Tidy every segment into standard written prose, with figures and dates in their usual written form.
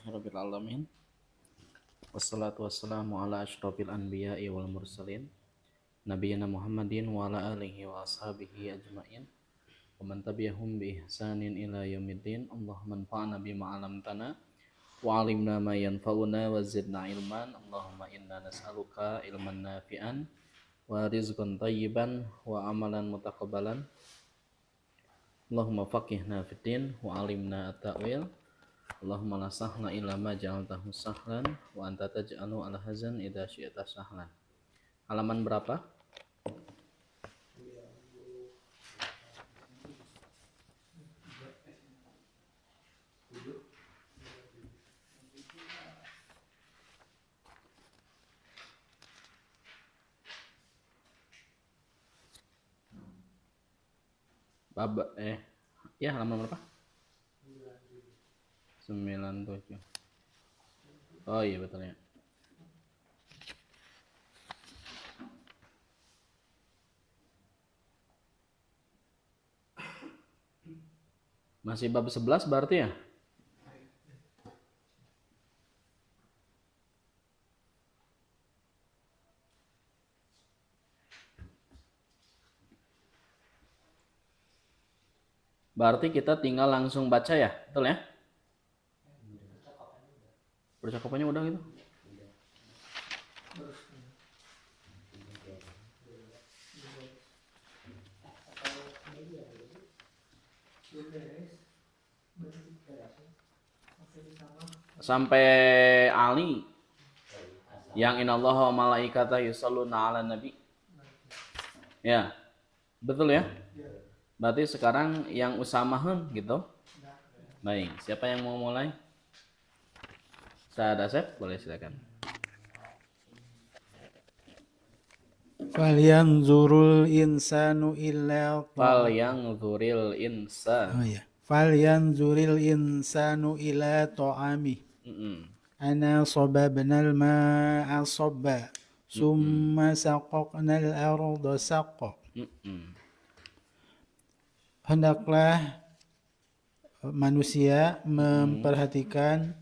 Alhamdulillahirabbil alamin. Wassalatu wassalamu ala asyrofil anbiya'i wal mursalin nabiyina Muhammadin wa ala alihi wa ashabihi ajmain wa man tabi'ahum bi ihsanin ila yaumiddin. Allahumma anfa'na bima 'allamtana wa 'allimna ma yanfa'una wa zidna ilman. Allahumma inna nas'aluka ilman nafi'an wa rizqan thayyiban wa amalan mutaqabbalan. Allahumma faqihna fid din wa 'allimna at-ta'wil. Allahumma la sahla illa ma ja'altahu sahlan wa anta taj'alu al hazan idza syi'ta sahlan. Halaman berapa? Halaman berapa? 97. Oh iya betul ya. Masih bab 11 berarti ya? Berarti kita tinggal langsung baca ya, betul ya? Percakapannya udah gitu? Sampai Ali yang innallaha wa malaikatahu yusholluna 'alan nabi. Ya. Betul ya? Berarti sekarang yang usamahan gitu. Baik, siapa yang mau mulai? Ustaz Asep, boleh silakan. Falyanzurul insanu illa Falyanzuril insan. Oh ya. Falyanzuril insanu ila ta'ami. Ana sababnal ma'a sabba. Summa saqaqnal arda saqqa. Hendaklah manusia memperhatikan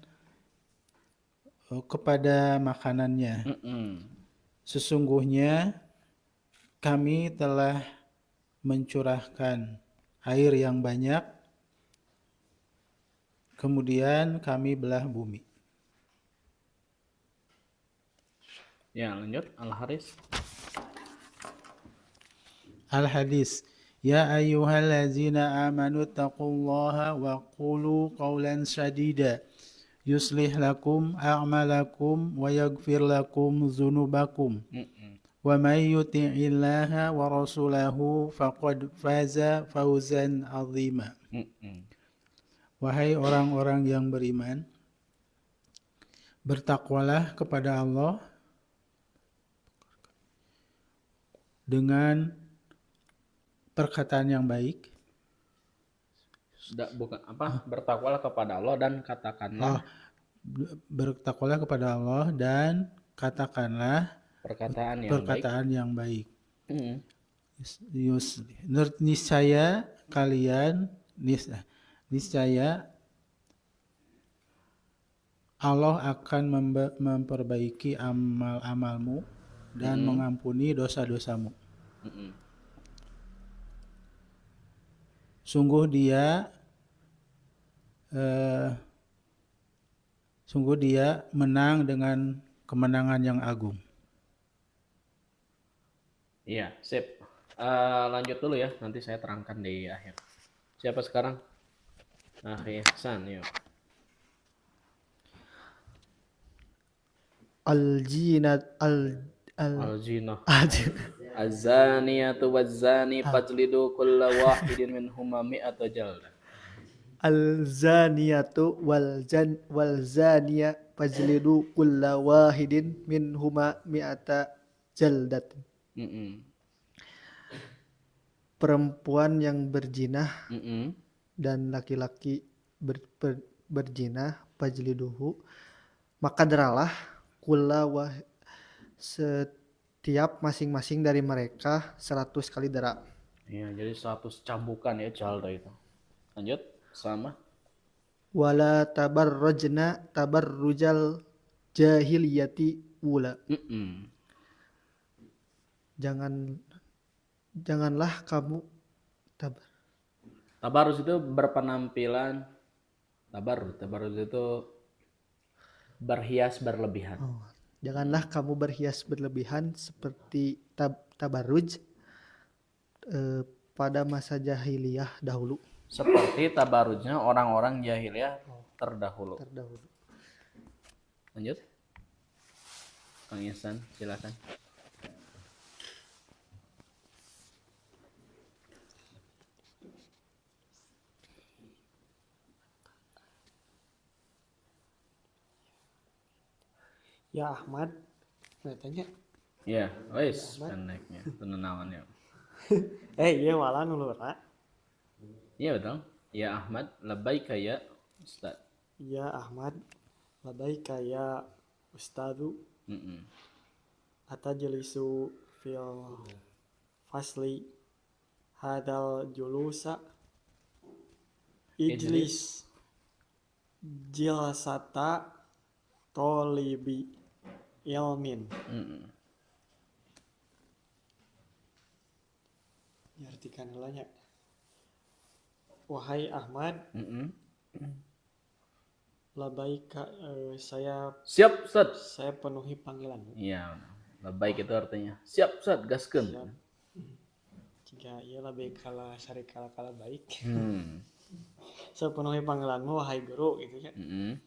kepada makanannya. Sesungguhnya kami telah mencurahkan air yang banyak, kemudian kami belah bumi. Ya, lanjut. Al-Haris. Al-Hadis. Ya ayyuhallazina amanu taqullaha wa qulu qawlan sadida. Yuslih lakum a'malakum wa yaghfir lakum dzunubakum. Wa may yuti'illaha wa rasulahu faqad faza fawzan 'azima. Wahai orang-orang yang beriman, bertakwalah kepada Allah dengan perkataan yang baik. Bukan apa? Bertakwalah kepada Allah dan katakanlah. Bertakwalah kepada Allah dan katakanlah perkataan yang baik. Niscaya kalian niscaya Allah akan memperbaiki amal-amalmu dan mengampuni dosa-dosamu. Sungguh dia menang dengan kemenangan yang agung. Iya, sip. Lanjut dulu ya, nanti saya terangkan di akhir. Siapa sekarang? Ihsan, yuk. Al-jinah. Az-zaniyatu waz-zani fajlidu kulla wahidin minhuma mi'ata jaldah. Al-zaniyatu wal zaniya fajlidu kulla wahidin minhuma mi'ata jaldat. Perempuan yang berzinah dan laki-laki berzinah fajliduhu, maka deralah kulla setiap masing-masing dari mereka 100 kali dera. Iya, jadi 100 cambukan ya jalda itu. Lanjut, sama. Wala tabarrajna tabarrujal jahiliyati ula. Mm-mm. Janganlah kamu tabar. Tabarruz itu berpenampilan. Tabarruz itu berhias berlebihan. Janganlah kamu berhias berlebihan seperti tabarruj pada masa jahiliyah dahulu. Seperti tabarrujnya orang-orang jahiliyah terdahulu. Lanjut. Kang Ihsan, silakan. Ya Ahmad, tanya. Ya, wis pendeknya, penenawannya. Iya malah nulura. Iya betul. Ya Ahmad, labbaika ya Ustaz. Ya Ahmad, ladaika ya Ustadu, Mm-mm. atajlisu fil fasli hadal julusa ijlis jilsata tolibi ilmin. Mm-mm. Diartikan ulanya. Wahai Ahmad, Mm-mm. labaika saya Siap Ustaz. penuhi panggilanmu. Iya, labbaik itu artinya siap Ustaz, gaskeun. Siap. Jika ia lebih kala sari kala baik. Saya penuhi panggilanmu wahai guru gitu ya. Mm-mm.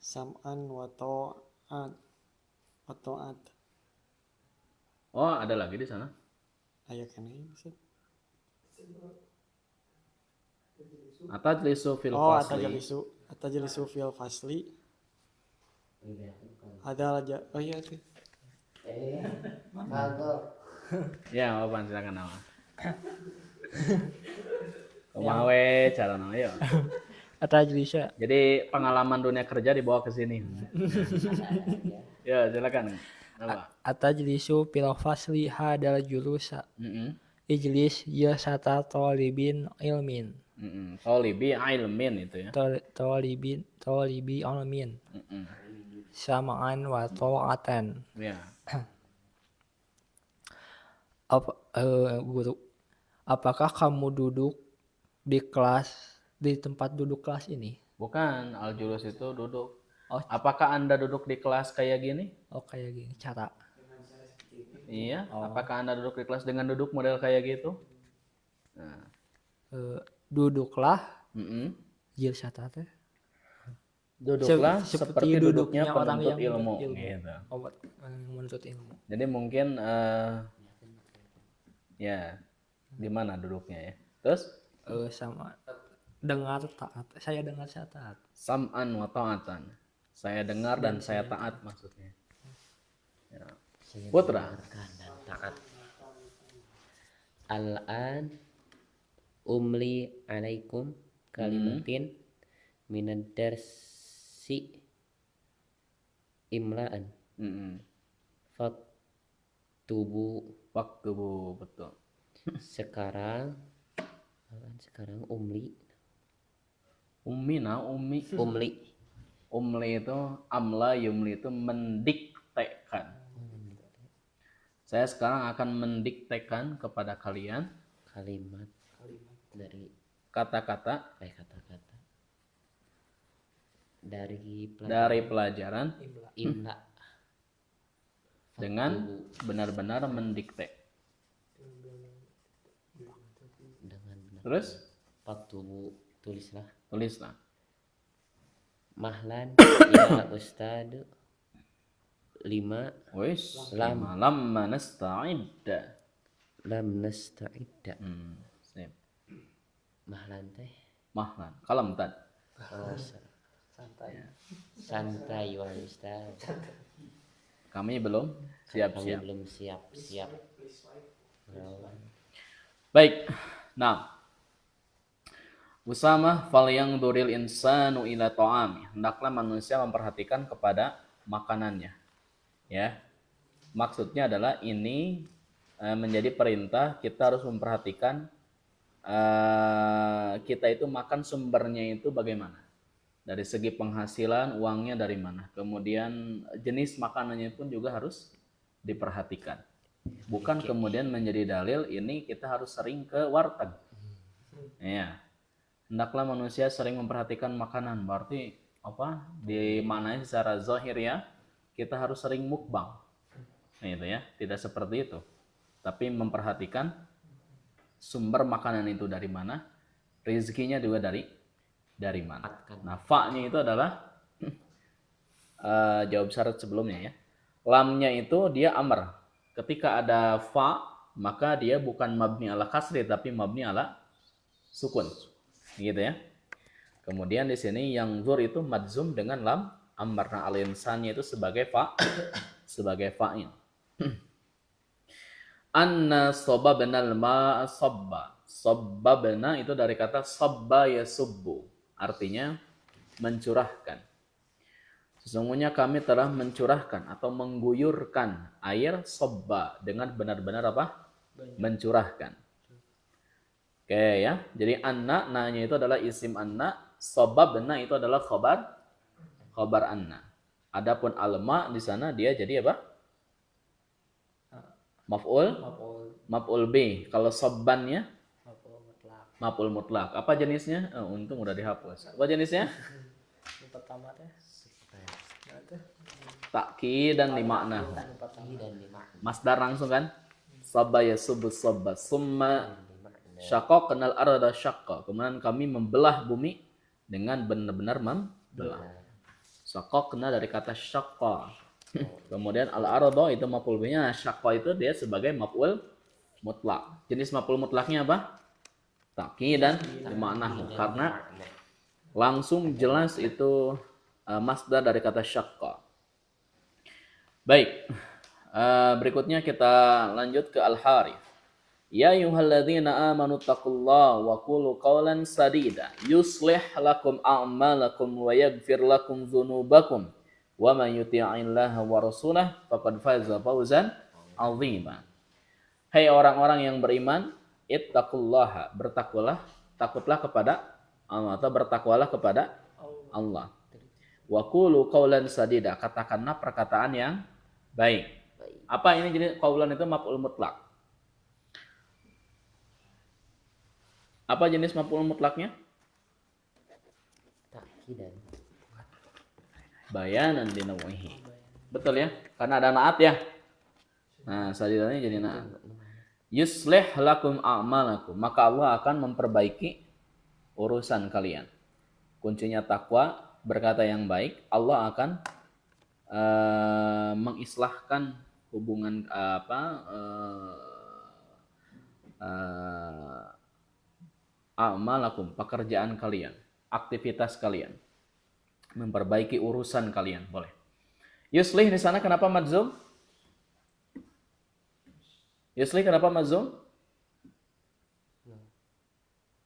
Sam'an wa ta'at. Oh, ada lagi di sana. Aya kana ieu Ustaz. Atajlisu fil Oh, fasli. atajlisu fil fasli. Ada aja. Oh iya tuh. Ya, apa silakan nama. Kumaha we carana ya. Atajlisa. Jadi pengalaman dunia kerja dibawa ke sini. Ya, silakan. Apa? Atajlisu fil fasli hadal julusa Mm-mm. ijlis yasata talibin ilmin. Mm-mm. Tolibi ilmin itu ya. Talibi ilmin Mm-mm. sama'an wa ta'atan. Ya. Guru, apakah kamu duduk di tempat duduk kelas ini? Bukan, al-julus itu duduk. Oh. Apakah Anda duduk di kelas kayak gini? Oh, kayak gini cara. Iya. Apakah Anda duduk di kelas dengan duduk model kayak gitu? Nah. Duduklah Mm-mm. jilsata teh. Duduklah seperti duduknya orang penuntut yang ilmu. menuntut ilmu. Gitu. Menuntut ilmu. Jadi mungkin ya di mana duduknya ya? Terus Sama dengar taat. Saya dengar saya taat. sam'an wa ta'atan. Saya dengar dan saya taat maksudnya. Ya. Putra. Dan taat. Al-an umli alaikum kalimatin minad darsi imla'an Mm-mm. faktubu. Waktu bu betul. Sekarang umli Ummi itu amla yumli itu mendiktekan. Saya sekarang akan mendiktekan kepada kalian kalimat dari kata-kata kata-kata dari pelajaran imla dengan benar-benar mendikte. dengan benar. Terus Faktubu, tulislah. Mahlan ya Ustad 5 Wis Lam. lamma nasta'idda. lam nasta'idda. Sip. Mahlan teh Mahlan. Kalam tad. oh, santai wal Ustad. Kami belum Kami siap-siap. belum siap. Baik. Nah. Usama fal yang duril insanu ila ta'ami. Hendaklah manusia memperhatikan kepada makanannya. Ya. Maksudnya adalah ini menjadi perintah kita harus memperhatikan kita itu makan sumbernya itu bagaimana. Dari segi penghasilan, uangnya dari mana. Kemudian jenis makanannya pun juga harus diperhatikan. Bukan kemudian menjadi dalil ini kita harus sering ke warteg. Ya. Hendaklah manusia sering memperhatikan makanan. Berarti apa? Dimaknai secara zahir ya, kita harus sering mukbang. Nah, itu ya, tidak seperti itu. Tapi memperhatikan sumber makanan itu dari mana, rezekinya juga dari mana. Nah, fa-nya itu adalah jawab syarat sebelumnya ya. Lamnya itu dia amr. Ketika ada fa, maka dia bukan mabni ala kasri tapi mabni ala sukun. Gitu ya. Kemudian di sini yang zur itu madzum dengan lam amr. Nah, al-insannya itu sebagai fa, sebagai fa'il. Anna sababna al-ma'a sabba. Sabbabna itu dari kata sabba yasubbu. Artinya mencurahkan. Sesungguhnya kami telah mencurahkan atau mengguyurkan air sabba dengan benar-benar apa? Mencurahkan. Oke ya. Jadi anna, na-nya itu adalah isim anna, sababna itu adalah khabar anna. Adapun alma di sana dia jadi apa? Maf'ul bi. Kalau sabbannya maf'ul mutlak. Apa jenisnya? Untung udah dihapus. Apa jenisnya? Yang pertama teh. Takkid dan limakna. dan lima Masdar langsung kan? Sabba yasubbu sabba. Summa syaqaqnal arda syaqqa. Kemudian kami membelah bumi dengan benar-benar membelah. Syaqaqna dari kata syaqqa. Kemudian al-arda itu maf'ul bihi. Syaqqa itu dia sebagai maf'ul mutlak. Jenis maf'ul mutlaknya apa? Takkid dan limakna. Karena langsung jelas itu masdar dari kata syaqqa. Baik. Berikutnya kita lanjut ke Al-Harith. Ya ayyuhalladzina amanu taqullaha wa qulu qawlan sadida yuslih lakum a'malakum wa yaghfir lakum dzunubakum wa man yuti'illaha wa rasulahu faqad faza fawzan 'azima. Hai orang-orang yang beriman, ittaqullaha, bertakwalah, takutlah kepada Allah atau bertakwalah kepada Allah. Wa qulu qawlan sadida, katakanlah perkataan yang baik. Apa ini jenis qaulan itu maf'ul mutlak? Apa jenis maf'ul mutlaknya? takidan Bayanan dinawahi. Betul ya? Karena ada naat ya. Nah, sadidanya jadi naat. Yuslih lakum a'malakum, maka Allah akan memperbaiki urusan kalian. Kuncinya takwa, berkata yang baik, Allah akan mengislahkan hubungan a'malakum, pekerjaan kalian, aktivitas kalian, memperbaiki urusan kalian. Boleh. Yuslih di sana kenapa madzum? Yuslih kenapa madzum?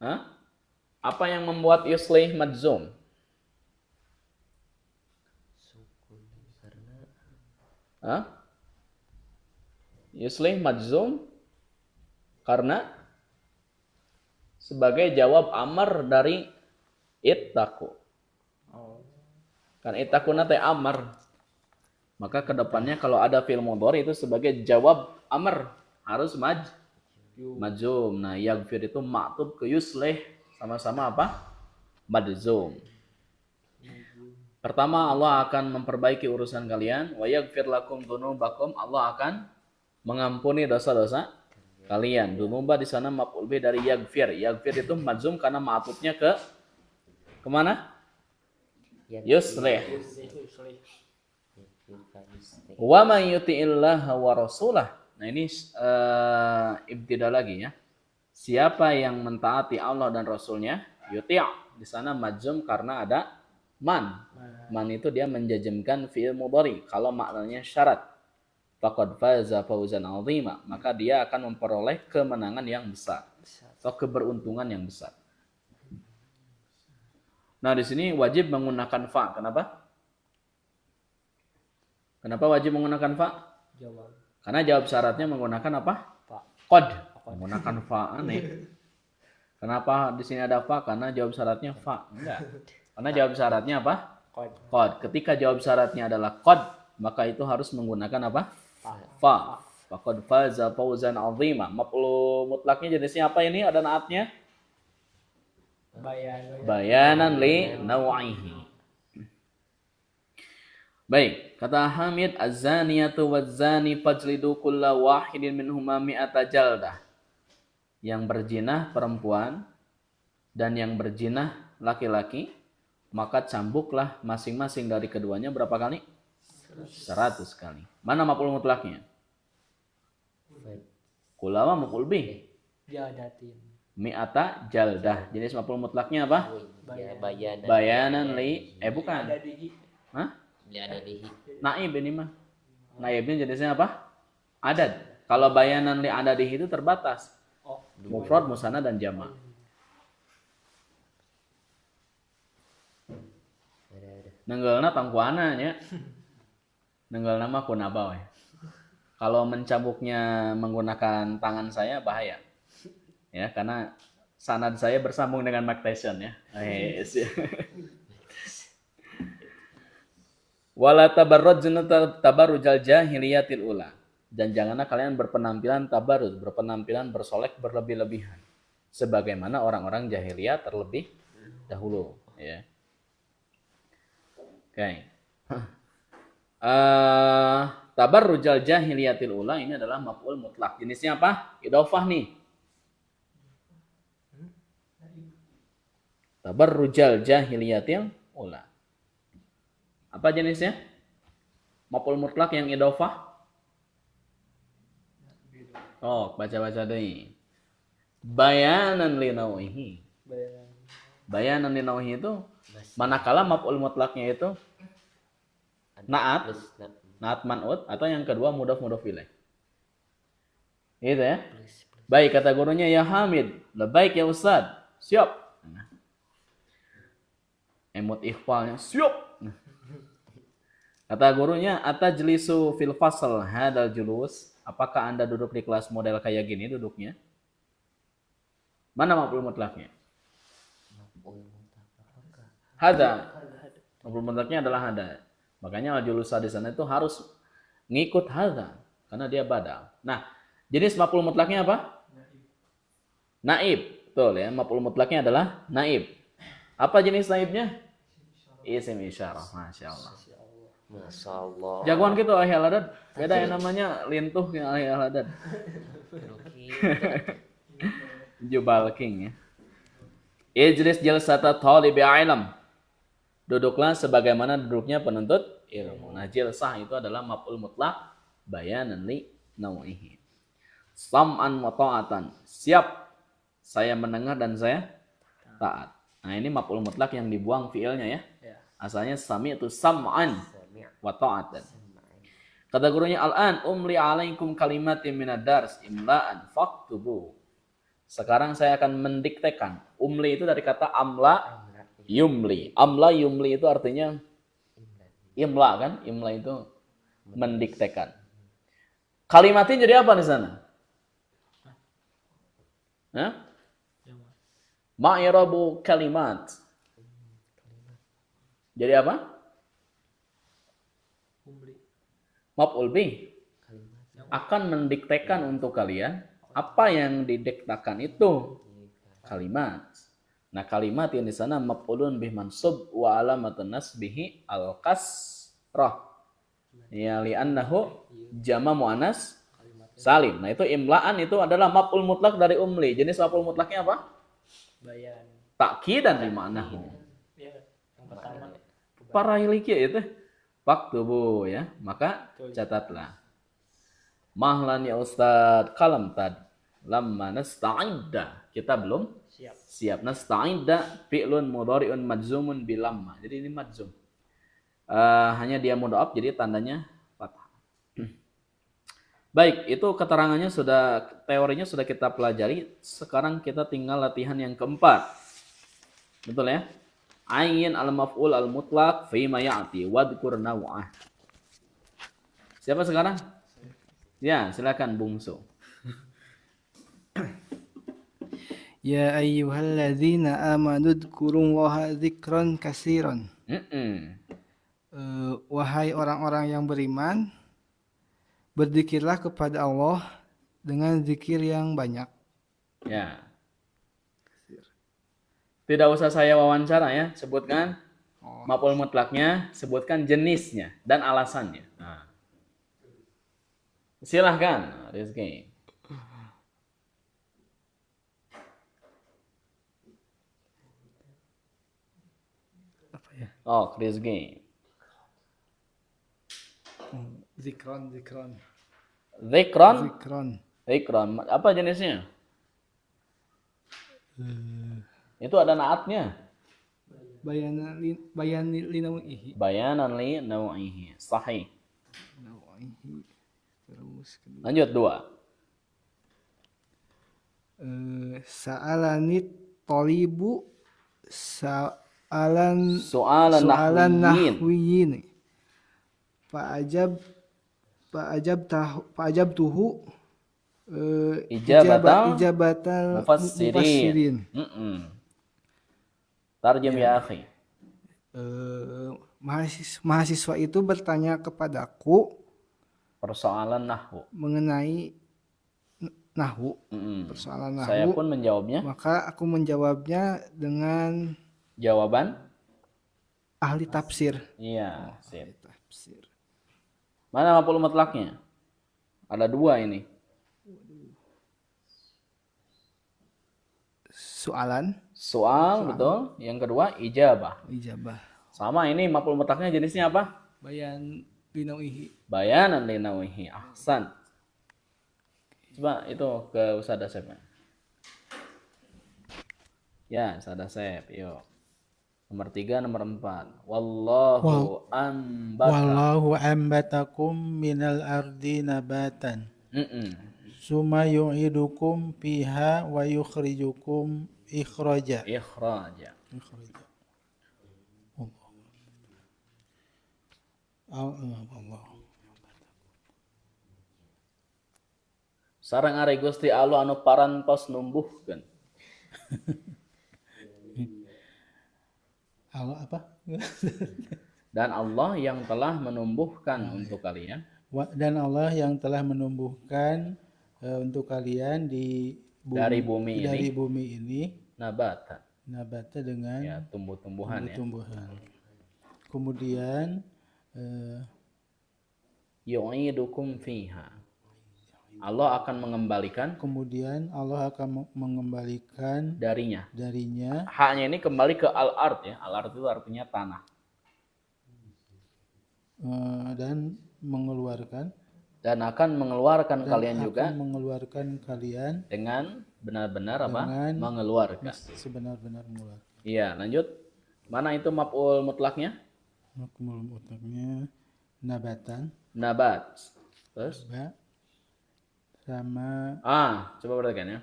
Hah? Apa yang membuat yuslih madzum? Hah? Yuslih madzum karena sebagai jawab amar dari ittaqu. Kan ittaqu nate amar. Maka kedepannya kalau ada fi'il mudhari itu sebagai jawab amar harus madzum. Nah, yaghfir itu maktub ke yuslih sama-sama apa? Madzum. Pertama, Allah akan memperbaiki urusan kalian. Wa yaghfir lakum dzunubakum, Allah akan mengampuni dosa-dosa kalian. Dzunuba di sana maf'ul bih dari yaghfir. Yaghfir itu madzum karena ma'tufnya ke kemana? Yuslih. Wa may yuti'illaha wa rasulah. Nah, ini ibtida lagi ya. Siapa yang mentaati Allah dan Rasulnya, yuti'. Di sana madzum karena ada man. Man itu dia menjazmkan fi'il mudhari kalau maknanya syarat. Faqad faza fawzan 'azima, maka dia akan memperoleh kemenangan yang besar atau keberuntungan yang besar. Nah, di sini wajib menggunakan fa. Kenapa? Kenapa wajib menggunakan fa? Jawab. Karena jawab syaratnya menggunakan apa? Fa. Qad menggunakan fa aneh. Kenapa di sini ada fa? Karena jawab syaratnya fa. Enggak. Karena jawab syaratnya apa? Qad. Ketika jawab syaratnya adalah qad, maka itu harus menggunakan apa? Fa. Faqad faza fawzan 'azima. Maf'ul mutlaknya jenisnya apa ini? Ada naatnya? Bayanan li naw'ihi. Baik, kata Hamid, az-zaniyatu waz-zani fajlidu kulla wahidin minhuma mi'ata jaldah. Yang berzinah perempuan dan yang berzinah laki-laki, maka cambuklah masing-masing dari keduanya berapa kali? 100 kali. Mana maf'ul mutlaknya? Kulla wa maf'ul bih. Jadatin. Mi'ata jaldah. Jenis maf'ul mutlaknya apa? Ya, bayanan. Bayanan li bukan. Hah? Li adadihi. Naib ini mah. Naibnya jenisnya apa? Adad. Kalau bayanan li adadihi itu terbatas. Mufrad, musanna dan jama'. Nenggelna tangkuana nya. Nenggelna mah kunaba we. Kalau mencambuknya menggunakan tangan saya bahaya. Ya, karena sanad saya bersambung dengan Mike Tyson ya. Wala tabarrujna tabarrujal jahiliyatil ula. Dan janganlah kalian berpenampilan tabarruj, berpenampilan bersolek berlebih-lebihan sebagaimana orang-orang jahiliyah terlebih dahulu, ya. Oke. Tabarrujal jahiliyatil ula ini adalah maf'ul mutlak. Jenisnya apa? Idhofah nih. Tabarrujal jahiliyatil ula. Apa jenisnya? Maf'ul mutlak yang idhofah. Oh, baca-baca deh. Bayanan li naw'ihi. Bayanan li naw'ihi itu manakala maf'ul mutlaknya itu naat, naat man'ut atau yang kedua mudhaf ilaih. Gitu ya. Baik, kata gurunya, ya Hamid, baik ya Ustaz. Siap. Emot ikhfalnya siap. Kata gurunya, atajlisu fil fasl hadal julus. Apakah Anda duduk di kelas model kayak gini duduknya? Mana maf'ul mutlaknya? Hada. Maf'ul mutlaknya adalah hada. Makanya al-julusa di sana itu harus ngikut hada karena dia badal. Nah, jenis maf'ul mutlaknya apa? Naib. Betul ya, maf'ul mutlaknya adalah naib. Apa jenis naibnya? Isim isyarah. Masya Allah. Masya Allah. Jagoan gitu ahli al-adad. Beda yang namanya lintuh yang ahli al-adad. Jubal King ya. Ijlis jalsata thalibi ilm. Duduklah sebagaimana duduknya penuntut ilmu. Nah, jilsah itu adalah maf'ul mutlak bayanan li naw'ihi. Sam'an wa ta'atan. Siap. Saya mendengar dan saya taat. Nah, ini maf'ul mutlak yang dibuang fiilnya ya. Asalnya sami'tu sam'an wa ta'atan. Kata gurunya, al-an umli alaikum kalimatin minad dars imla'an faktubu. Sekarang saya akan mendiktekan. Umli itu dari kata amla yumli. Amla yumli itu artinya imla kan? Imla itu mendiktekan. Kalimatin jadi apa di sana? Ma'irabu kalimat. Jadi apa? Maf'ul bih. Akan mendiktekan untuk kalian apa yang didiktakan itu kalimat. Nah, kalimat yang di sana maf'ulun bih mansub wa alamatun nasbihi al-kasrah. Ya li'annahu jama muannas salim. Nah, itu imla'an itu adalah maf'ul mutlak dari umli. Jenis maf'ul mutlaknya apa? Bayan. Ta'kidan li ma'nahu. Ya, yang pertama. Para hiliki itu faktubu ya, maka catatlah. Mahlan ya Ustaz, kalam tad. Lamma nasta'idda. Kita belum siap. Nasta'idda fi'lun mudhari'un majzumun bilamma. Jadi ini majzum. Hanya dia mudhaf jadi tandanya fathah. Baik, itu keterangannya teorinya sudah kita pelajari. Sekarang kita tinggal latihan yang keempat. Betul ya? Ayin al-maf'ul al-mutlaq fima ya'ti wadhkur naw'ah. Siapa sekarang? Ya, silakan bungsu. Ya ayyuhalladzina amanu dzkurullaha dzikran katsiran. Wahai orang-orang yang beriman, berzikirlah kepada Allah dengan zikir yang banyak. Ya. Tidak usah saya wawancara ya, sebutkan maf'ul mutlaknya, sebutkan jenisnya dan alasannya. Nah. Silahkan, Rizky. Apa ya? Oh, Rizky. Zikron. Zikron. Apa jenisnya? Itu ada naatnya. Bayanan linawihi. Bayanan li naw'ihi. Sahih. Nawihi. Terus kedua. Lanjut 2. Sa'alanit tolibu Soalan soalan nahwiyin. nahwiyin. Fa'ajab tuhu ijabatal mufassirin. Tarjim ya akhi. Mahasiswa itu bertanya kepadaku Persoalan nahwu. mengenai nahwu. Persoalan nahwu. Saya pun menjawabnya. Maka aku menjawabnya dengan Jawaban ahli tafsir. iya, sip. Tafsir. Mana maf'ul mutlaknya? Ada 2 ini. Soal, betul. Yang kedua ijabah. Sama ini maf'ul mutlaknya jenisnya apa? Bayan linawihi. Bayanan linawihi. Ahsan. Coba itu ke Ustaz Asep. Ya, Ustaz Asep. Yuk. Nomor 3, nomor 4. Wallahu ambatakum minal ardi nabatan. Summa yu'idukum fiha wa yukhrijukum ikhraja. Allah. Sareng ari Gusti Allah anu parantos numbuhkeun. Allah apa? Dan Allah yang telah menumbuhkan untuk kalian. Dan Allah yang telah menumbuhkan untuk kalian dari bumi ini Nabata dengan ya, tumbuh-tumbuhan. Kemudian yu'idukum fiha. Allah akan mengembalikan darinya. Haknya ini kembali ke al-ard ya. Al-ard itu artinya tanah. Dan akan mengeluarkan kalian juga dengan benar-benar mengeluarkan. Sebenar-benar mengeluarkan. Iya, lanjut. Mana itu maf'ul mutlaknya? Maf'ul mutlaknya nabatan. Nabat. Terus? Sama coba perhatikan ya.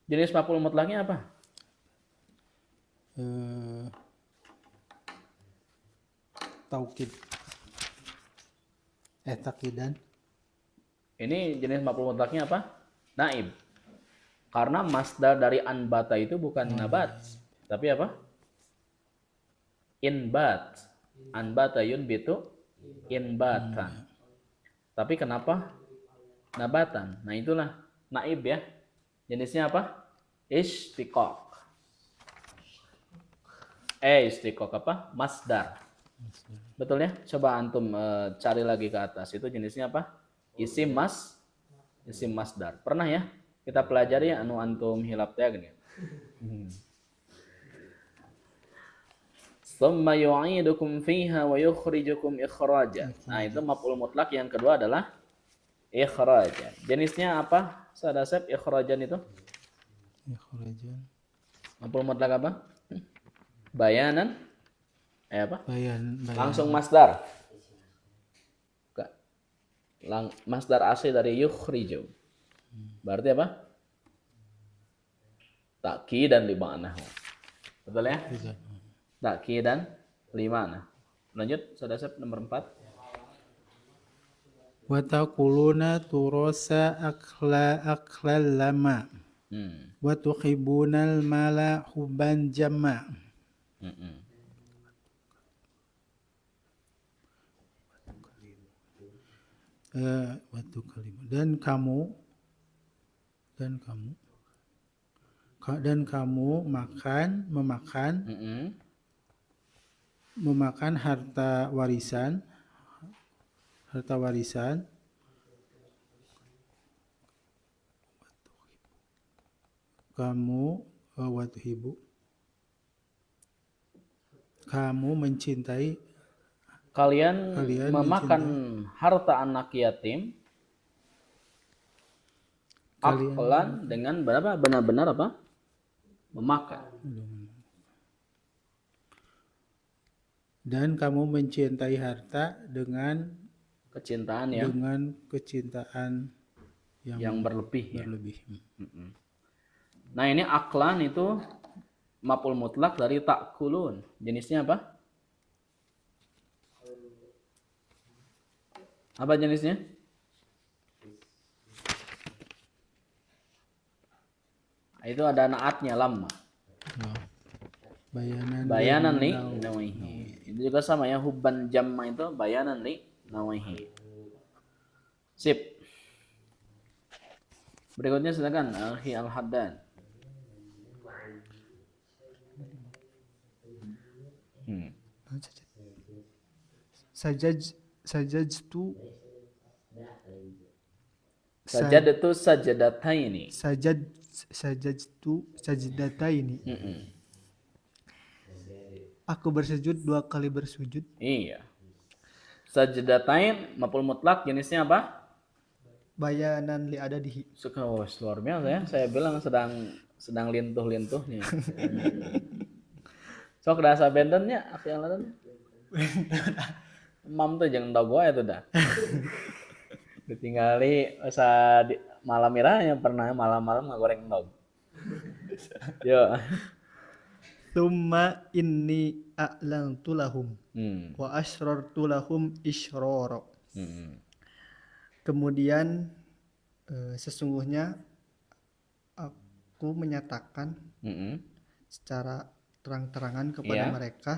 Jenis maf'ul mutlaknya apa? Taukid. Takidan. Ini jenis maf'ul mutlaknya apa? Naib. Karena masdar dari anbata itu bukan nabat, tapi apa? Inbat. Anbata yunbitu inbatan. Tapi kenapa nabatan? Nah, itulah naib ya. Jenisnya apa? Istiqaq. Istiqaq apa? Masdar. Betul ya? Coba antum cari lagi ke atas. Itu jenisnya apa? Isim masdar. Pernah ya? Kita pelajari anu antum hilap teh gini. Tsumma yu'idukum fiha wa yukhrijukum ikhraja. Nah, itu maf'ul mutlak yang kedua adalah ikhraja. Jenisnya apa? Sadasep ikhrajan itu? Ikhrajan. Maf'ul mutlak apa? Bayanan. Apa? Bayan. Langsung masdar. Masdar asli dari yukhriju. Berarti apa? Ta'kidan li ma'nahu. Betul ya? Ta'kidan li ma'na. Lanjut, Sadasep nomor 4. Wa taquluna turasa aklal lama. Wa tuhibbunal mala hubban jamma. Dan kamu memakan harta warisan kamu mencintai Kalian memakan mencintai. harta anak yatim aklan dengan berapa? Benar-benar apa? Memakan. Dan kamu mencintai harta dengan Kecintaan yang berlebih. Ya. Nah ini aklan itu maf'ul mutlak dari ta'kulun. Jenisnya apa? Apa jenisnya? Itu ada naatnya lama. Bayanan li nawihi. Itu juga sama ya, hubban jamma itu bayanan li nawihi. Sip. Berikutnya silakan Akhi Al-Haddad. Sajadtu Sajadatu sajadataini. sajadtu sajdataini. Aku bersujud 2 kali bersujud. Iya. Sajdatain maf'ul mutlak jenisnya apa? Bayanan li adadihi. Sekawas luar biasa ya. Saya bilang sedang lintuh-lintuhnya. Sok rasa bentennya Akhi Al-Haddad. Mam tuh jangan tahu gue itu dah. Ditinggali malam miranya pernah malam-malam ngegoreng dog. Yo. Tsumma inni a'lantu lahum wa asrartu lahum isyrara. Kemudian sesungguhnya aku menyatakan secara terang-terangan kepada mereka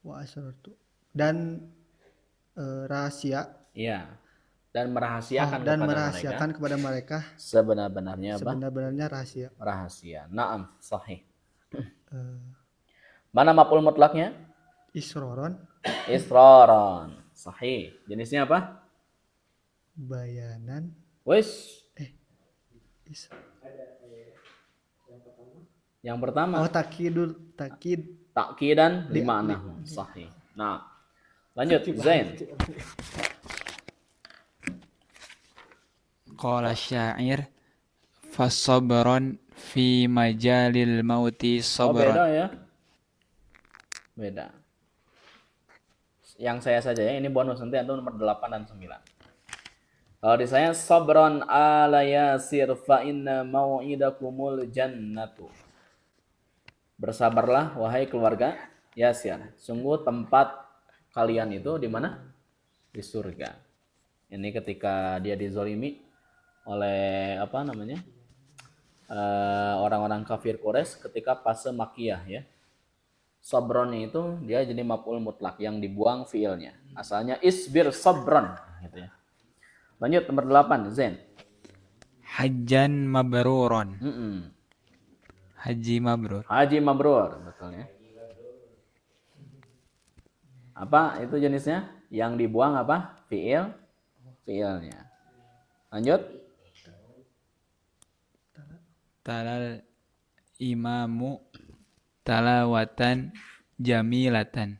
wa asrartu dan rahasia. Iya. Dan merahasiakan kepada mereka sebenar-benarnya apa? Sebenar-benarnya rahasia. Rahasia. Naam, sahih. Mana maf'ul mutlaknya? Isroron. Sahih. Jenisnya apa? Bayanan. Wis. Yang pertama. Oh, takid. Takidan 5 sahih. Nah, lanjut Zain. Qala syair fasabron fi majalil mauti sabron. Beda ya. Beda. Yang saya saja ya, ini bonus nanti itu nomor 8 dan 9. Kalau di saya sabron ala yasir fa inna mau'idakumul jannatu. Bersabarlah wahai keluarga Yasir. Sungguh tempat kalian itu di mana? Di surga. Ini ketika dia dizolimi oleh orang-orang kafir Quraisy ketika fase Makkiyah ya. Sabronnya itu dia jadi maf'ul mutlak yang dibuang fiilnya. Asalnya isbir sabron gitu ya. Lanjut nomor 8 Zain. Hajjan mabruron. Haji mabrur, betul ya. Apa itu jenisnya? Yang dibuang apa? Fiilnya. Lanjut. Talal imamu talawatan jamilatan.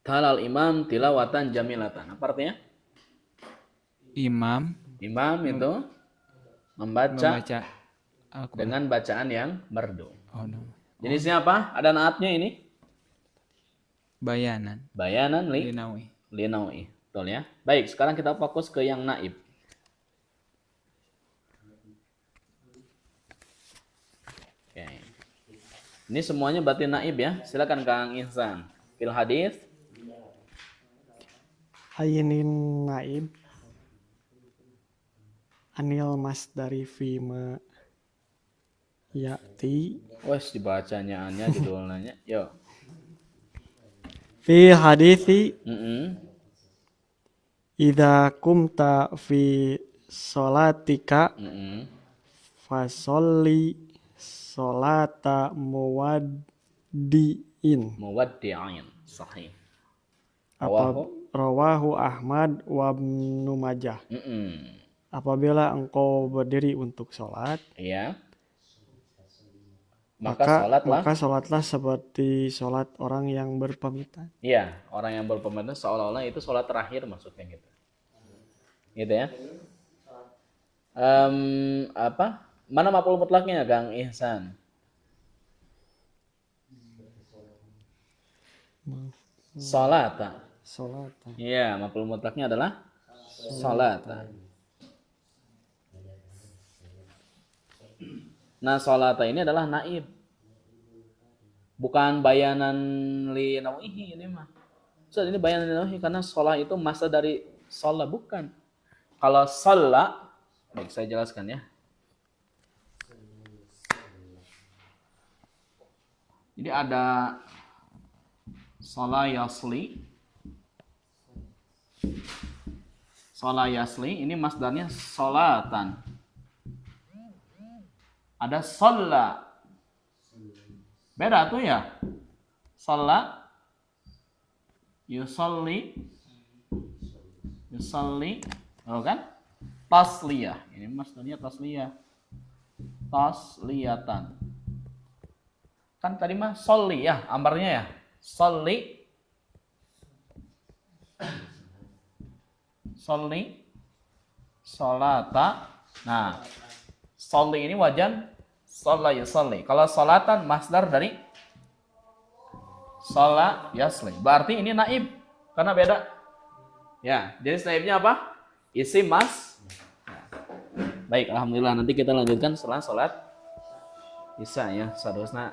Talal imam tilawatan jamilatan. Apa artinya? Imam itu membaca Al-Quran dengan bacaan yang merdu. Oh, no. Jenisnya apa? Ada naatnya ini? Bayanan linawi. Betul ya. Baik, sekarang kita fokus ke yang naib. Oke. Ini semuanya berarti naib ya. Silakan Kang Ihsan. Fil hadis. Ainin naib anil masdari fima ya'ti Wes dibacanya anya judulnya. Yo. fi hadithi Mm-mm. idza kumta fi sholatika Mm-mm. fasolli sholata muwaddiin. Muwaddi'in. Sahih. Apa rawahu Ahmad wa Ibnu Majah. Mm-mm. Apabila engkau berdiri untuk sholat, Iya. Maka sholatlah seperti sholat orang yang berpamitan. iya, orang yang berpemikiran seolah-olah itu sholat terakhir maksudnya gitu. Gitu ya. Apa? Mana maf'ul mutlaknya Kang Ihsan? Sholata. Sholat. Iya, maf'ul mutlaknya adalah sholata. Nah, sholata ini adalah naib. Bukan bayanan li nawihi ini mah. Ustaz, ini bayanan li nawihi karena sholat itu masa dari sholat, bukan. Kalau sholat, baik saya jelaskan ya. Jadi ada sholat yasli. Sholat yasli ini masdarnya sholatan. Ada sholat. Beda tuh ya. Sholat yusolli, oh kan? Tasliyah. Ini masdarnya tasliyah. Tasliyatan. Kan tadi mah sholli ya, ambarnya ya. Sholli. Sholli. Sholata. Nah, sholli ini wajan sholat yusolli. Kalau sholatan masdar dari sholat yasli. Berarti ini naib karena beda. Ya, jadi naibnya apa? Isim mas. Baik, alhamdulillah nanti kita lanjutkan setelah sholat isya ya. Seterusnya